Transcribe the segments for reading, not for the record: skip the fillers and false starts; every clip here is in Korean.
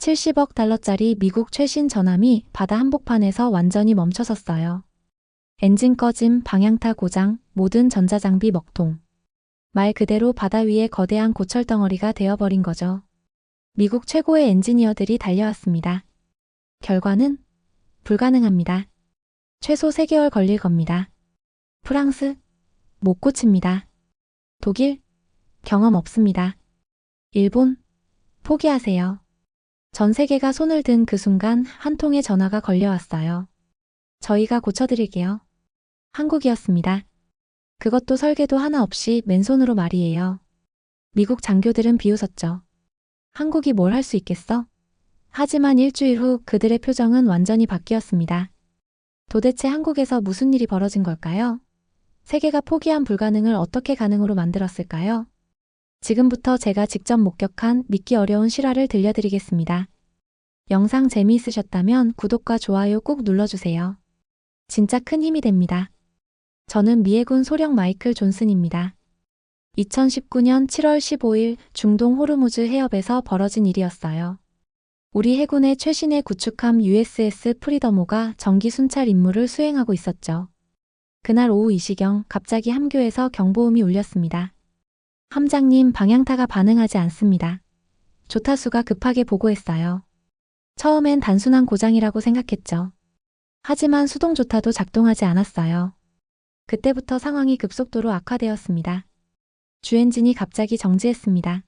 70억 달러짜리 미국 최신 전함이 바다 한복판에서 완전히 멈춰섰어요. 엔진 꺼짐, 방향타 고장, 모든 전자장비 먹통. 말 그대로 바다 위에 거대한 고철 덩어리가 되어버린 거죠. 미국 최고의 엔지니어들이 달려왔습니다. 결과는 불가능합니다. 최소 3개월 걸릴 겁니다. 프랑스, 못 고칩니다. 독일, 경험 없습니다. 일본, 포기하세요. 전 세계가 손을 든 그 순간 한 통의 전화가 걸려왔어요. 저희가 고쳐드릴게요. 한국이었습니다. 그것도 설계도 하나 없이 맨손으로 말이에요. 미국 장교들은 비웃었죠. 한국이 뭘 할 수 있겠어? 하지만 일주일 후 그들의 표정은 완전히 바뀌었습니다. 도대체 한국에서 무슨 일이 벌어진 걸까요? 세계가 포기한 불가능을 어떻게 가능으로 만들었을까요? 지금부터 제가 직접 목격한 믿기 어려운 실화를 들려드리겠습니다. 영상 재미있으셨다면 구독과 좋아요 꾹 눌러주세요. 진짜 큰 힘이 됩니다. 저는 미해군 소령 마이클 존슨입니다. 2019년 7월 15일 중동 호르무즈 해협에서 벌어진 일이었어요. 우리 해군의 최신의 구축함 USS 프리더모가 정기 순찰 임무를 수행하고 있었죠. 그날 오후 2시경 갑자기 함교에서 경보음이 울렸습니다. 함장님, 방향타가 반응하지 않습니다. 조타수가 급하게 보고했어요. 처음엔 단순한 고장이라고 생각했죠. 하지만 수동 조타도 작동하지 않았어요. 그때부터 상황이 급속도로 악화되었습니다. 주엔진이 갑자기 정지했습니다.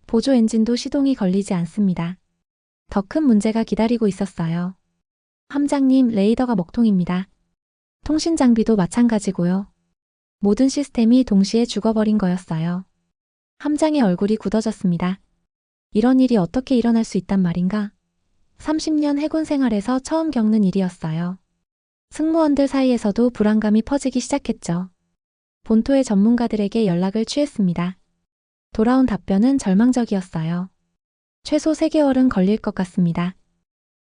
보조 엔진도 시동이 걸리지 않습니다. 더 큰 문제가 기다리고 있었어요. 함장님, 레이더가 먹통입니다. 통신 장비도 마찬가지고요. 모든 시스템이 동시에 죽어버린 거였어요. 함장의 얼굴이 굳어졌습니다. 이런 일이 어떻게 일어날 수 있단 말인가? 30년 해군 생활에서 처음 겪는 일이었어요. 승무원들 사이에서도 불안감이 퍼지기 시작했죠. 본토의 전문가들에게 연락을 취했습니다. 돌아온 답변은 절망적이었어요. 최소 3개월은 걸릴 것 같습니다.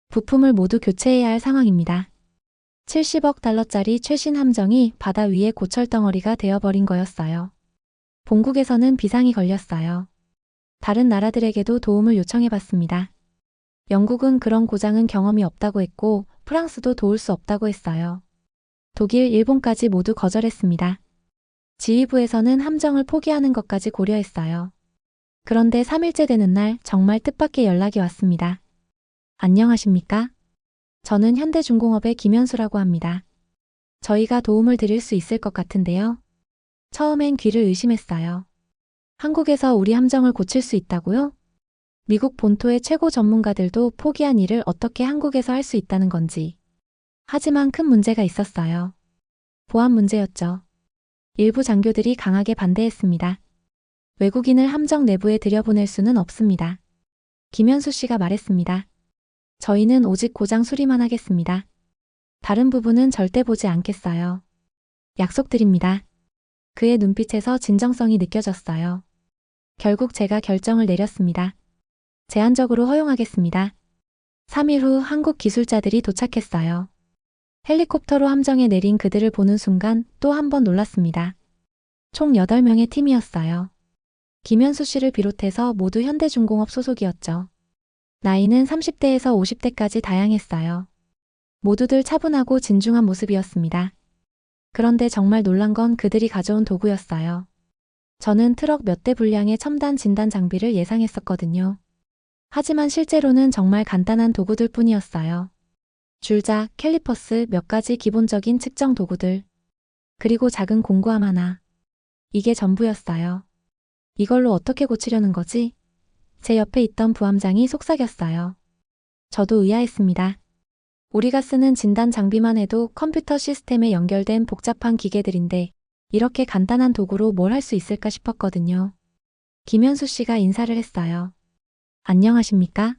부품을 모두 교체해야 할 상황입니다. 70억 달러짜리 최신 함정이 바다 위에 고철덩어리가 되어버린 거였어요. 본국에서는 비상이 걸렸어요. 다른 나라들에게도 도움을 요청해봤습니다. 영국은 그런 고장은 경험이 없다고 했고 프랑스도 도울 수 없다고 했어요. 독일, 일본까지 모두 거절했습니다. 지휘부에서는 함정을 포기하는 것까지 고려했어요. 그런데 3일째 되는 날 정말 뜻밖의 연락이 왔습니다. 안녕하십니까? 저는 현대중공업의 김현수라고 합니다. 저희가 도움을 드릴 수 있을 것 같은데요. 처음엔 귀를 의심했어요. 한국에서 우리 함정을 고칠 수 있다고요? 미국 본토의 최고 전문가들도 포기한 일을 어떻게 한국에서 할 수 있다는 건지. 하지만 큰 문제가 있었어요. 보안 문제였죠. 일부 장교들이 강하게 반대했습니다. 외국인을 함정 내부에 들여보낼 수는 없습니다. 김현수 씨가 말했습니다. 저희는 오직 고장 수리만 하겠습니다. 다른 부분은 절대 보지 않겠어요. 약속드립니다. 그의 눈빛에서 진정성이 느껴졌어요. 결국 제가 결정을 내렸습니다. 제한적으로 허용하겠습니다. 3일 후 한국 기술자들이 도착했어요. 헬리콥터로 함정에 내린 그들을 보는 순간 또 한 번 놀랐습니다. 총 8명의 팀이었어요. 김현수 씨를 비롯해서 모두 현대중공업 소속이었죠. 나이는 30대에서 50대까지 다양했어요. 모두들 차분하고 진중한 모습이었습니다. 그런데 정말 놀란 건 그들이 가져온 도구였어요. 저는 트럭 몇 대 분량의 첨단 진단 장비를 예상했었거든요. 하지만 실제로는 정말 간단한 도구들 뿐이었어요. 줄자, 캘리퍼스, 몇 가지 기본적인 측정 도구들. 그리고 작은 공구함 하나. 이게 전부였어요. 이걸로 어떻게 고치려는 거지? 제 옆에 있던 부함장이 속삭였어요. 저도 의아했습니다. 우리가 쓰는 진단 장비만 해도 컴퓨터 시스템에 연결된 복잡한 기계들인데 이렇게 간단한 도구로 뭘 할 수 있을까 싶었거든요. 김현수 씨가 인사를 했어요. 안녕하십니까?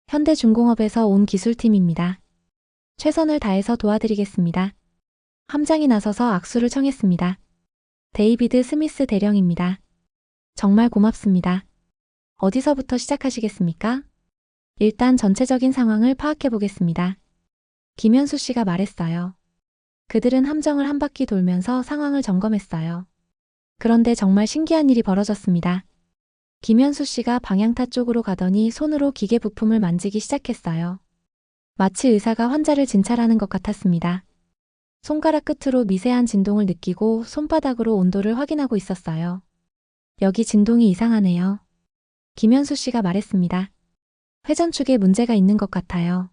현대중공업에서 온 기술팀입니다. 최선을 다해서 도와드리겠습니다. 함장이 나서서 악수를 청했습니다. 데이비드 스미스 대령입니다. 정말 고맙습니다. 어디서부터 시작하시겠습니까? 일단 전체적인 상황을 파악해 보겠습니다. 김현수 씨가 말했어요. 그들은 함정을 한 바퀴 돌면서 상황을 점검했어요. 그런데 정말 신기한 일이 벌어졌습니다. 김현수 씨가 방향타 쪽으로 가더니 손으로 기계 부품을 만지기 시작했어요. 마치 의사가 환자를 진찰하는 것 같았습니다. 손가락 끝으로 미세한 진동을 느끼고 손바닥으로 온도를 확인하고 있었어요. 여기 진동이 이상하네요. 김현수 씨가 말했습니다. 회전축에 문제가 있는 것 같아요.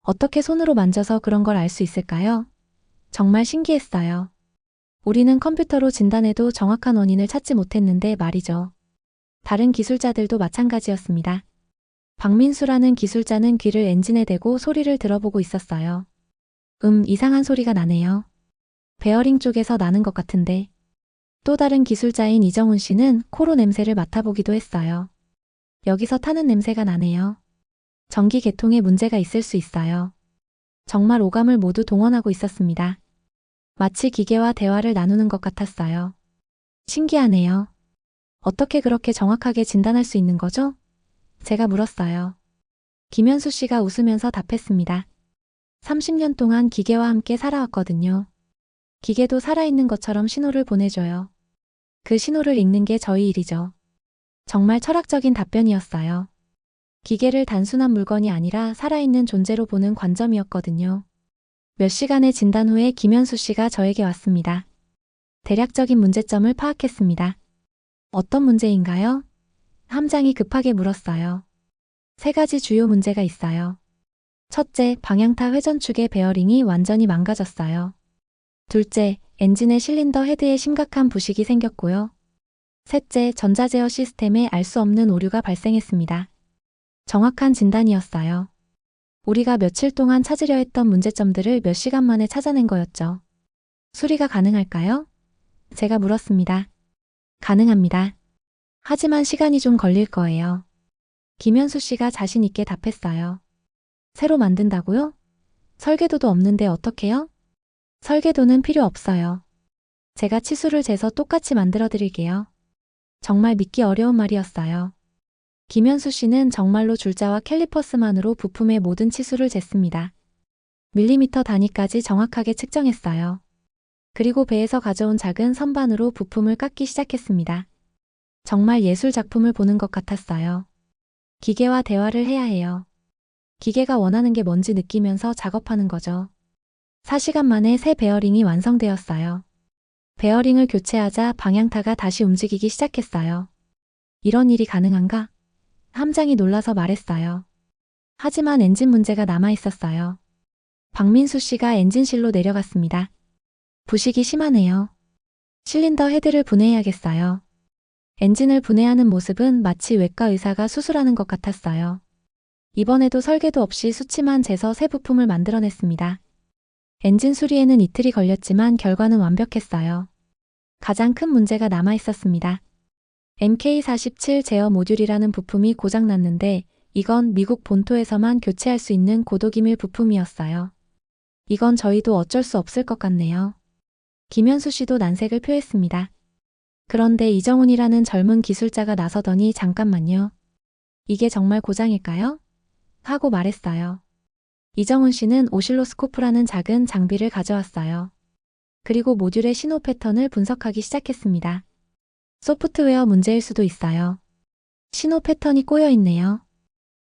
어떻게 손으로 만져서 그런 걸 알 수 있을까요? 정말 신기했어요. 우리는 컴퓨터로 진단해도 정확한 원인을 찾지 못했는데 말이죠. 다른 기술자들도 마찬가지였습니다. 박민수라는 기술자는 귀를 엔진에 대고 소리를 들어보고 있었어요. 이상한 소리가 나네요. 베어링 쪽에서 나는 것 같은데. 또 다른 기술자인 이정훈 씨는 코로 냄새를 맡아보기도 했어요. 여기서 타는 냄새가 나네요. 전기 계통에 문제가 있을 수 있어요. 정말 오감을 모두 동원하고 있었습니다. 마치 기계와 대화를 나누는 것 같았어요. 신기하네요. 어떻게 그렇게 정확하게 진단할 수 있는 거죠? 제가 물었어요. 김현수 씨가 웃으면서 답했습니다. 30년 동안 기계와 함께 살아왔거든요. 기계도 살아있는 것처럼 신호를 보내줘요. 그 신호를 읽는 게 저희 일이죠. 정말 철학적인 답변이었어요. 기계를 단순한 물건이 아니라 살아있는 존재로 보는 관점이었거든요. 몇 시간의 진단 후에 김현수 씨가 저에게 왔습니다. 대략적인 문제점을 파악했습니다. 어떤 문제인가요? 함장이 급하게 물었어요. 3가지 주요 문제가 있어요. 첫째, 방향타 회전축의 베어링이 완전히 망가졌어요. 둘째, 엔진의 실린더 헤드에 심각한 부식이 생겼고요. 셋째, 전자제어 시스템에 알 수 없는 오류가 발생했습니다. 정확한 진단이었어요. 우리가 며칠 동안 찾으려 했던 문제점들을 몇 시간 만에 찾아낸 거였죠. 수리가 가능할까요? 제가 물었습니다. 가능합니다. 하지만 시간이 좀 걸릴 거예요. 김현수 씨가 자신 있게 답했어요. 새로 만든다고요? 설계도도 없는데 어떡해요? 설계도는 필요 없어요. 제가 치수를 재서 똑같이 만들어 드릴게요. 정말 믿기 어려운 말이었어요. 김현수 씨는 정말로 줄자와 캘리퍼스만으로 부품의 모든 치수를 쟀습니다. 밀리미터 단위까지 정확하게 측정했어요. 그리고 배에서 가져온 작은 선반으로 부품을 깎기 시작했습니다. 정말 예술 작품을 보는 것 같았어요. 기계와 대화를 해야 해요. 기계가 원하는 게 뭔지 느끼면서 작업하는 거죠. 4시간 만에 새 베어링이 완성되었어요. 베어링을 교체하자 방향타가 다시 움직이기 시작했어요. 이런 일이 가능한가? 함장이 놀라서 말했어요. 하지만 엔진 문제가 남아 있었어요. 박민수 씨가 엔진실로 내려갔습니다. 부식이 심하네요. 실린더 헤드를 분해해야겠어요. 엔진을 분해하는 모습은 마치 외과 의사가 수술하는 것 같았어요. 이번에도 설계도 없이 수치만 재서 새 부품을 만들어냈습니다. 엔진 수리에는 이틀이 걸렸지만 결과는 완벽했어요. 가장 큰 문제가 남아 있었습니다. MK47 제어 모듈이라는 부품이 고장났는데 이건 미국 본토에서만 교체할 수 있는 고도기밀 부품이었어요. 이건 저희도 어쩔 수 없을 것 같네요. 김현수 씨도 난색을 표했습니다. 그런데 이정훈이라는 젊은 기술자가 나서더니 잠깐만요. 이게 정말 고장일까요? 하고 말했어요. 이정훈 씨는 오실로스코프라는 작은 장비를 가져왔어요. 그리고 모듈의 신호 패턴을 분석하기 시작했습니다. 소프트웨어 문제일 수도 있어요. 신호 패턴이 꼬여 있네요.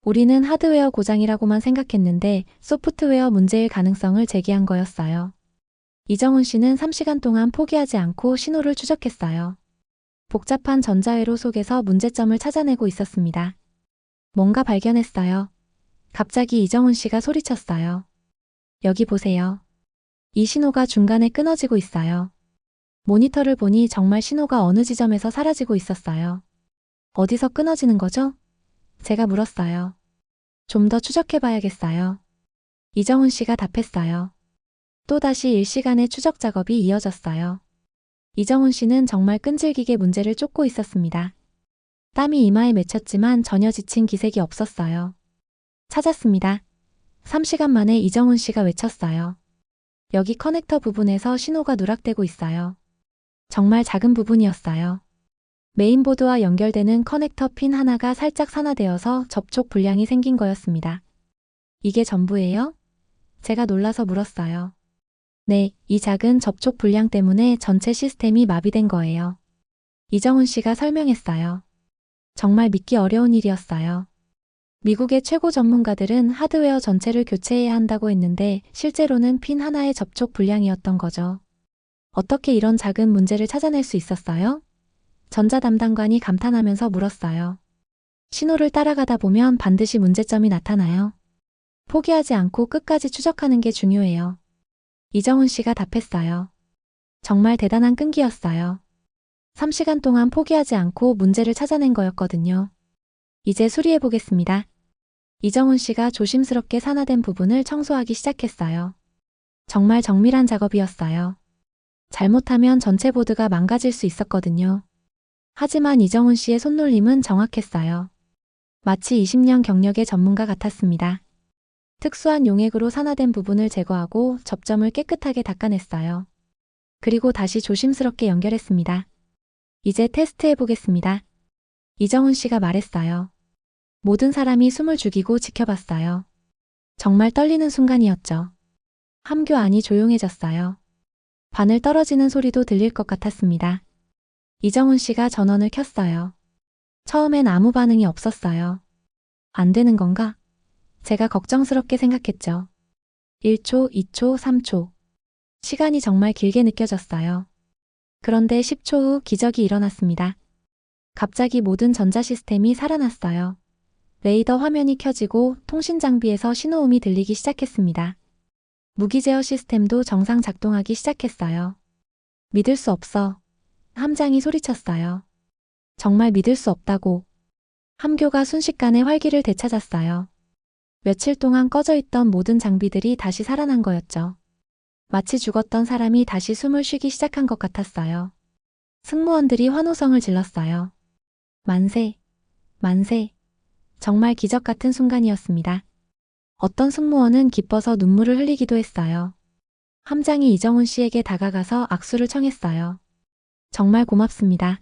우리는 하드웨어 고장이라고만 생각했는데 소프트웨어 문제일 가능성을 제기한 거였어요. 이정훈 씨는 3시간 동안 포기하지 않고 신호를 추적했어요. 복잡한 전자회로 속에서 문제점을 찾아내고 있었습니다. 뭔가 발견했어요. 갑자기 이정훈 씨가 소리쳤어요. 여기 보세요. 이 신호가 중간에 끊어지고 있어요. 모니터를 보니 정말 신호가 어느 지점에서 사라지고 있었어요. 어디서 끊어지는 거죠? 제가 물었어요. 좀 더 추적해봐야겠어요. 이정훈 씨가 답했어요. 또다시 일시간의 추적 작업이 이어졌어요. 이정훈 씨는 정말 끈질기게 문제를 쫓고 있었습니다. 땀이 이마에 맺혔지만 전혀 지친 기색이 없었어요. 찾았습니다. 3시간 만에 이정훈 씨가 외쳤어요. 여기 커넥터 부분에서 신호가 누락되고 있어요. 정말 작은 부분이었어요. 메인보드와 연결되는 커넥터 핀 하나가 살짝 산화되어서 접촉 불량이 생긴 거였습니다. 이게 전부예요? 제가 놀라서 물었어요. 네, 이 작은 접촉 불량 때문에 전체 시스템이 마비된 거예요. 이정훈 씨가 설명했어요. 정말 믿기 어려운 일이었어요. 미국의 최고 전문가들은 하드웨어 전체를 교체해야 한다고 했는데 실제로는 핀 하나의 접촉 불량이었던 거죠. 어떻게 이런 작은 문제를 찾아낼 수 있었어요? 전자 담당관이 감탄하면서 물었어요. 신호를 따라가다 보면 반드시 문제점이 나타나요. 포기하지 않고 끝까지 추적하는 게 중요해요. 이정훈 씨가 답했어요. 정말 대단한 끈기였어요. 3시간 동안 포기하지 않고 문제를 찾아낸 거였거든요. 이제 수리해 보겠습니다. 이정훈 씨가 조심스럽게 산화된 부분을 청소하기 시작했어요. 정말 정밀한 작업이었어요. 잘못하면 전체 보드가 망가질 수 있었거든요. 하지만 이정훈 씨의 손놀림은 정확했어요. 마치 20년 경력의 전문가 같았습니다. 특수한 용액으로 산화된 부분을 제거하고 접점을 깨끗하게 닦아냈어요. 그리고 다시 조심스럽게 연결했습니다. 이제 테스트해 보겠습니다. 이정훈 씨가 말했어요. 모든 사람이 숨을 죽이고 지켜봤어요. 정말 떨리는 순간이었죠. 함교 안이 조용해졌어요. 바늘 떨어지는 소리도 들릴 것 같았습니다. 이정훈 씨가 전원을 켰어요. 처음엔 아무 반응이 없었어요. 안 되는 건가? 제가 걱정스럽게 생각했죠. 1초, 2초, 3초. 시간이 정말 길게 느껴졌어요. 그런데 10초 후 기적이 일어났습니다. 갑자기 모든 전자 시스템이 살아났어요. 레이더 화면이 켜지고 통신 장비에서 신호음이 들리기 시작했습니다. 무기 제어 시스템도 정상 작동하기 시작했어요. 믿을 수 없어. 함장이 소리쳤어요. 정말 믿을 수 없다고. 함교가 순식간에 활기를 되찾았어요. 며칠 동안 꺼져 있던 모든 장비들이 다시 살아난 거였죠. 마치 죽었던 사람이 다시 숨을 쉬기 시작한 것 같았어요. 승무원들이 환호성을 질렀어요. 만세, 만세. 정말 기적 같은 순간이었습니다. 어떤 승무원은 기뻐서 눈물을 흘리기도 했어요. 함장이 이정훈 씨에게 다가가서 악수를 청했어요. 정말 고맙습니다.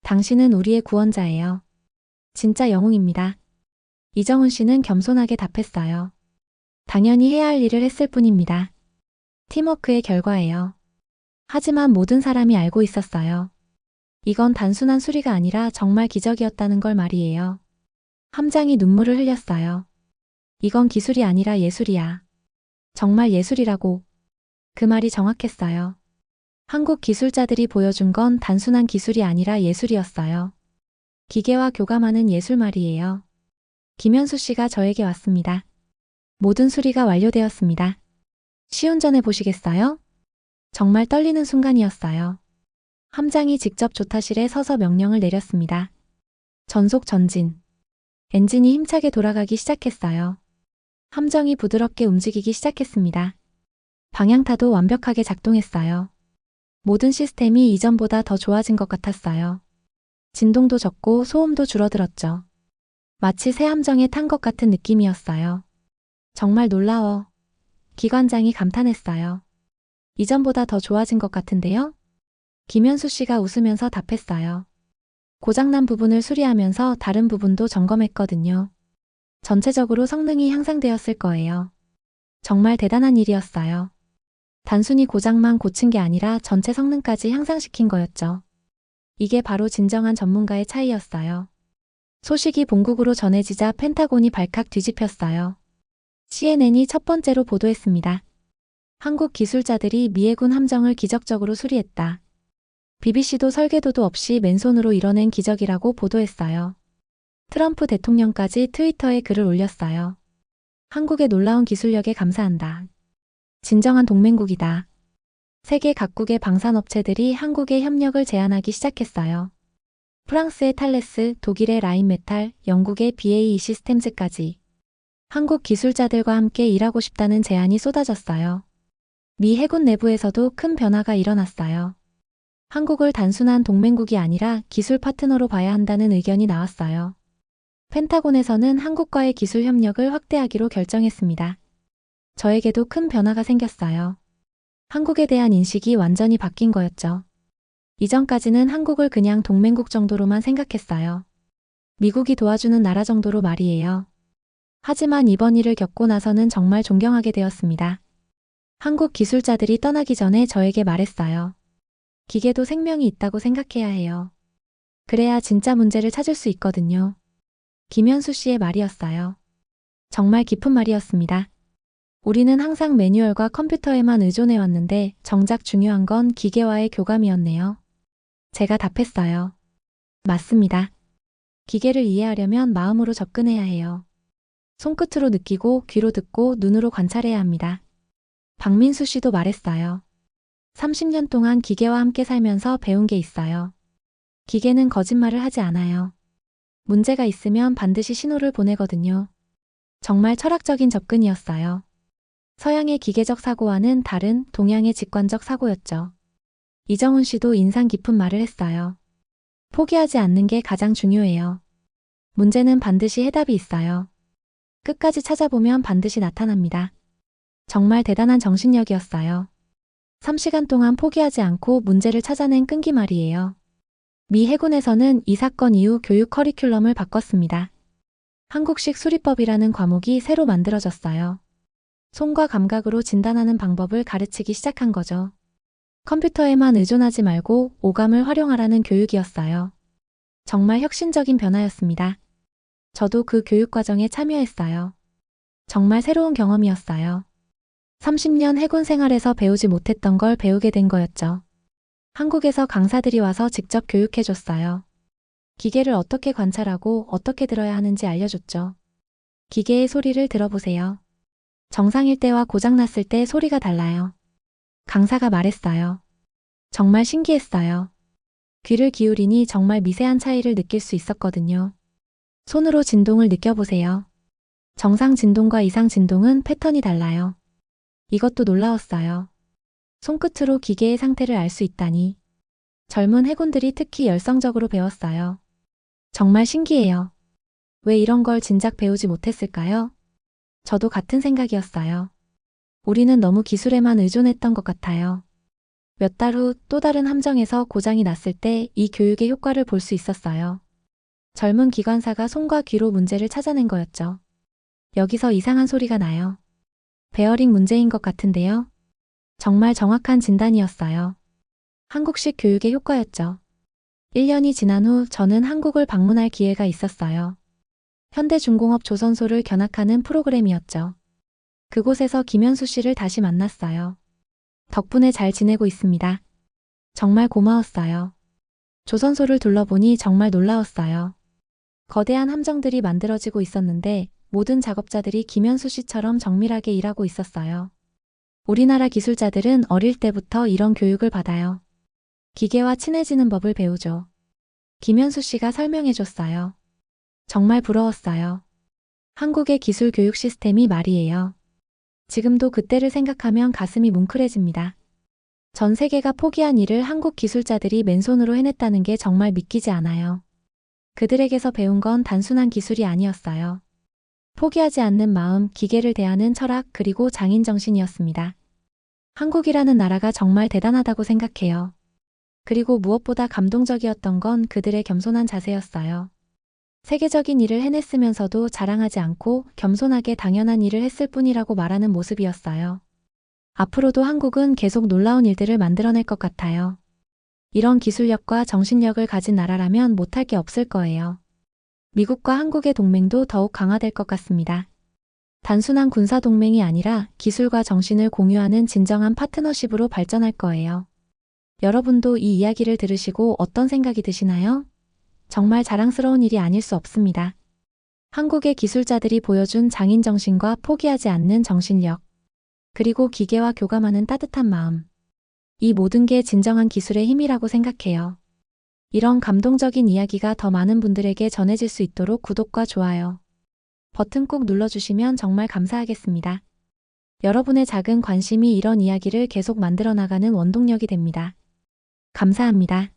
당신은 우리의 구원자예요. 진짜 영웅입니다. 이정훈 씨는 겸손하게 답했어요. 당연히 해야 할 일을 했을 뿐입니다. 팀워크의 결과예요. 하지만 모든 사람이 알고 있었어요. 이건 단순한 수리가 아니라 정말 기적이었다는 걸 말이에요. 함장이 눈물을 흘렸어요. 이건 기술이 아니라 예술이야. 정말 예술이라고. 그 말이 정확했어요. 한국 기술자들이 보여준 건 단순한 기술이 아니라 예술이었어요. 기계와 교감하는 예술 말이에요. 김현수 씨가 저에게 왔습니다. 모든 수리가 완료되었습니다. 시운전해 보시겠어요? 정말 떨리는 순간이었어요. 함장이 직접 조타실에 서서 명령을 내렸습니다. 전속 전진. 엔진이 힘차게 돌아가기 시작했어요. 함정이 부드럽게 움직이기 시작했습니다. 방향타도 완벽하게 작동했어요. 모든 시스템이 이전보다 더 좋아진 것 같았어요. 진동도 적고 소음도 줄어들었죠. 마치 새 함정에 탄 것 같은 느낌이었어요. 정말 놀라워. 기관장이 감탄했어요. 이전보다 더 좋아진 것 같은데요? 김현수 씨가 웃으면서 답했어요. 고장난 부분을 수리하면서 다른 부분도 점검했거든요. 전체적으로 성능이 향상되었을 거예요. 정말 대단한 일이었어요. 단순히 고장만 고친 게 아니라 전체 성능까지 향상시킨 거였죠. 이게 바로 진정한 전문가의 차이였어요. 소식이 본국으로 전해지자 펜타곤이 발칵 뒤집혔어요. CNN이 첫 번째로 보도했습니다. 한국 기술자들이 미 해군 함정을 기적적으로 수리했다. BBC도 설계도도 없이 맨손으로 이뤄낸 기적이라고 보도했어요. 트럼프 대통령까지 트위터에 글을 올렸어요. 한국의 놀라운 기술력에 감사한다. 진정한 동맹국이다. 세계 각국의 방산업체들이 한국의 협력을 제안하기 시작했어요. 프랑스의 탈레스, 독일의 라인메탈, 영국의 BAE 시스템즈까지. 한국 기술자들과 함께 일하고 싶다는 제안이 쏟아졌어요. 미 해군 내부에서도 큰 변화가 일어났어요. 한국을 단순한 동맹국이 아니라 기술 파트너로 봐야 한다는 의견이 나왔어요. 펜타곤에서는 한국과의 기술 협력을 확대하기로 결정했습니다. 저에게도 큰 변화가 생겼어요. 한국에 대한 인식이 완전히 바뀐 거였죠. 이전까지는 한국을 그냥 동맹국 정도로만 생각했어요. 미국이 도와주는 나라 정도로 말이에요. 하지만 이번 일을 겪고 나서는 정말 존경하게 되었습니다. 한국 기술자들이 떠나기 전에 저에게 말했어요. 기계도 생명이 있다고 생각해야 해요. 그래야 진짜 문제를 찾을 수 있거든요. 김현수 씨의 말이었어요. 정말 깊은 말이었습니다. 우리는 항상 매뉴얼과 컴퓨터에만 의존해 왔는데 정작 중요한 건 기계와의 교감이었네요. 제가 답했어요. 맞습니다. 기계를 이해하려면 마음으로 접근해야 해요. 손끝으로 느끼고 귀로 듣고 눈으로 관찰해야 합니다. 박민수 씨도 말했어요. 30년 동안 기계와 함께 살면서 배운 게 있어요. 기계는 거짓말을 하지 않아요. 문제가 있으면 반드시 신호를 보내거든요. 정말 철학적인 접근이었어요. 서양의 기계적 사고와는 다른 동양의 직관적 사고였죠. 이정훈 씨도 인상 깊은 말을 했어요. 포기하지 않는 게 가장 중요해요. 문제는 반드시 해답이 있어요. 끝까지 찾아보면 반드시 나타납니다. 정말 대단한 정신력이었어요. 3시간 동안 포기하지 않고 문제를 찾아낸 끈기 말이에요. 미 해군에서는 이 사건 이후 교육 커리큘럼을 바꿨습니다. 한국식 수리법이라는 과목이 새로 만들어졌어요. 손과 감각으로 진단하는 방법을 가르치기 시작한 거죠. 컴퓨터에만 의존하지 말고 오감을 활용하라는 교육이었어요. 정말 혁신적인 변화였습니다. 저도 그 교육 과정에 참여했어요. 정말 새로운 경험이었어요. 30년 해군 생활에서 배우지 못했던 걸 배우게 된 거였죠. 한국에서 강사들이 와서 직접 교육해줬어요. 기계를 어떻게 관찰하고 어떻게 들어야 하는지 알려줬죠. 기계의 소리를 들어보세요. 정상일 때와 고장났을 때 소리가 달라요. 강사가 말했어요. 정말 신기했어요. 귀를 기울이니 정말 미세한 차이를 느낄 수 있었거든요. 손으로 진동을 느껴보세요. 정상 진동과 이상 진동은 패턴이 달라요. 이것도 놀라웠어요. 손끝으로 기계의 상태를 알 수 있다니. 젊은 해군들이 특히 열성적으로 배웠어요. 정말 신기해요. 왜 이런 걸 진작 배우지 못했을까요? 저도 같은 생각이었어요. 우리는 너무 기술에만 의존했던 것 같아요. 몇 달 후 또 다른 함정에서 고장이 났을 때 이 교육의 효과를 볼 수 있었어요. 젊은 기관사가 손과 귀로 문제를 찾아낸 거였죠. 여기서 이상한 소리가 나요. 베어링 문제인 것 같은데요. 정말 정확한 진단이었어요. 한국식 교육의 효과였죠. 1년이 지난 후 저는 한국을 방문할 기회가 있었어요. 현대중공업 조선소를 견학하는 프로그램이었죠. 그곳에서 김현수 씨를 다시 만났어요. 덕분에 잘 지내고 있습니다. 정말 고마웠어요. 조선소를 둘러보니 정말 놀라웠어요. 거대한 함정들이 만들어지고 있었는데 모든 작업자들이 김현수 씨처럼 정밀하게 일하고 있었어요. 우리나라 기술자들은 어릴 때부터 이런 교육을 받아요. 기계와 친해지는 법을 배우죠. 김현수 씨가 설명해줬어요. 정말 부러웠어요. 한국의 기술 교육 시스템이 말이에요. 지금도 그때를 생각하면 가슴이 뭉클해집니다. 전 세계가 포기한 일을 한국 기술자들이 맨손으로 해냈다는 게 정말 믿기지 않아요. 그들에게서 배운 건 단순한 기술이 아니었어요. 포기하지 않는 마음, 기계를 대하는 철학, 그리고 장인 정신이었습니다. 한국이라는 나라가 정말 대단하다고 생각해요. 그리고 무엇보다 감동적이었던 건 그들의 겸손한 자세였어요. 세계적인 일을 해냈으면서도 자랑하지 않고 겸손하게 당연한 일을 했을 뿐이라고 말하는 모습이었어요. 앞으로도 한국은 계속 놀라운 일들을 만들어낼 것 같아요. 이런 기술력과 정신력을 가진 나라라면 못할 게 없을 거예요. 미국과 한국의 동맹도 더욱 강화될 것 같습니다. 단순한 군사 동맹이 아니라 기술과 정신을 공유하는 진정한 파트너십으로 발전할 거예요. 여러분도 이 이야기를 들으시고 어떤 생각이 드시나요? 정말 자랑스러운 일이 아닐 수 없습니다. 한국의 기술자들이 보여준 장인 정신과 포기하지 않는 정신력, 그리고 기계와 교감하는 따뜻한 마음. 이 모든 게 진정한 기술의 힘이라고 생각해요. 이런 감동적인 이야기가 더 많은 분들에게 전해질 수 있도록 구독과 좋아요 버튼 꼭 눌러주시면 정말 감사하겠습니다. 여러분의 작은 관심이 이런 이야기를 계속 만들어 나가는 원동력이 됩니다. 감사합니다.